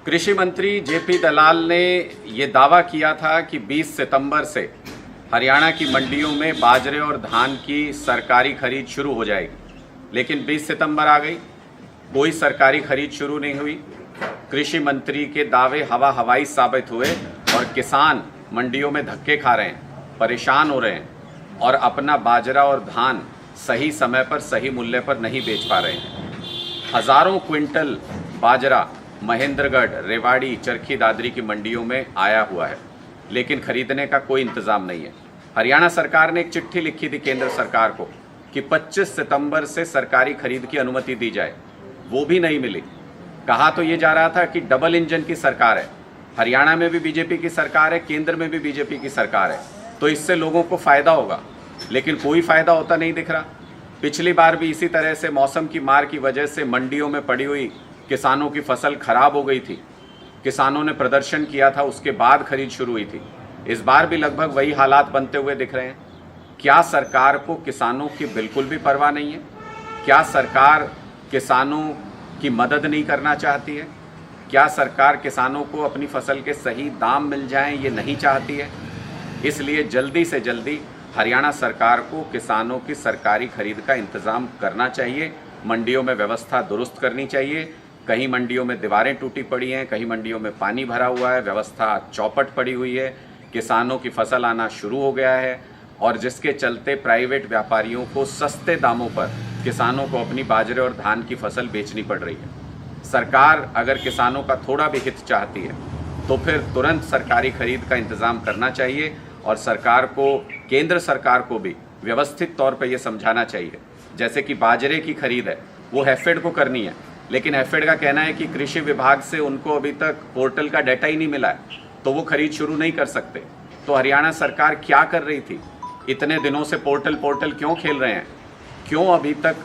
कृषि मंत्री जेपी दलाल ने ये दावा किया था कि 20 सितंबर से हरियाणा की मंडियों में बाजरे और धान की सरकारी खरीद शुरू हो जाएगी, लेकिन 20 सितंबर आ गई, कोई सरकारी खरीद शुरू नहीं हुई। कृषि मंत्री के दावे हवा हवाई साबित हुए और किसान मंडियों में धक्के खा रहे हैं, परेशान हो रहे हैं और अपना बाजरा और धान सही समय पर सही मूल्य पर नहीं बेच पा रहे हैं। हज़ारों क्विंटल बाजरा महेंद्रगढ़, रेवाड़ी, चरखी दादरी की मंडियों में आया हुआ है, लेकिन खरीदने का कोई इंतज़ाम नहीं है। हरियाणा सरकार ने एक चिट्ठी लिखी थी केंद्र सरकार को कि 25 सितंबर से सरकारी खरीद की अनुमति दी जाए, वो भी नहीं मिली। कहा तो ये जा रहा था कि डबल इंजन की सरकार है, हरियाणा में भी बीजेपी की सरकार है, केंद्र में भी बीजेपी की सरकार है, तो इससे लोगों को फ़ायदा होगा, लेकिन कोई फ़ायदा होता नहीं दिख रहा। पिछली बार भी इसी तरह से मौसम की मार की वजह से मंडियों में पड़ी हुई किसानों की फसल खराब हो गई थी, किसानों ने प्रदर्शन किया था, उसके बाद खरीद शुरू हुई थी। इस बार भी लगभग वही हालात बनते हुए दिख रहे हैं। क्या सरकार को किसानों की बिल्कुल भी परवाह नहीं है? क्या सरकार किसानों की मदद नहीं करना चाहती है? क्या सरकार किसानों को अपनी फसल के सही दाम मिल जाएं, ये नहीं चाहती है? इसलिए जल्दी से जल्दी हरियाणा सरकार को किसानों की सरकारी खरीद का इंतज़ाम करना चाहिए, मंडियों में व्यवस्था दुरुस्त करनी चाहिए। कहीं मंडियों में दीवारें टूटी पड़ी हैं, कहीं मंडियों में पानी भरा हुआ है, व्यवस्था चौपट पड़ी हुई है, किसानों की फसल आना शुरू हो गया है और जिसके चलते प्राइवेट व्यापारियों को सस्ते दामों पर किसानों को अपनी बाजरे और धान की फसल बेचनी पड़ रही है। सरकार अगर किसानों का थोड़ा भी हित चाहती है तो फिर तुरंत सरकारी खरीद का इंतज़ाम करना चाहिए और सरकार को, केंद्र सरकार को भी व्यवस्थित तौर पर यह समझाना चाहिए। जैसे कि बाजरे की खरीद है वो हैफेड को करनी है, लेकिन हैफेड का कहना है कि कृषि विभाग से उनको अभी तक पोर्टल का डाटा ही नहीं मिला है, तो वो खरीद शुरू नहीं कर सकते। तो हरियाणा सरकार क्या कर रही थी? इतने दिनों से पोर्टल क्यों खेल रहे हैं? क्यों अभी तक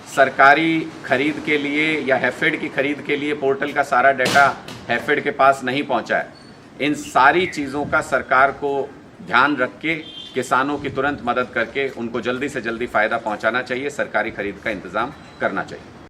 सरकारी खरीद के लिए या हैफेड की खरीद के लिए पोर्टल का सारा डाटा हैफेड के पास नहीं पहुंचा है? इन सारी चीज़ों का सरकार को ध्यान रख के किसानों की तुरंत मदद करके उनको जल्दी से जल्दी फ़ायदा पहुंचाना चाहिए, सरकारी खरीद का इंतज़ाम करना चाहिए।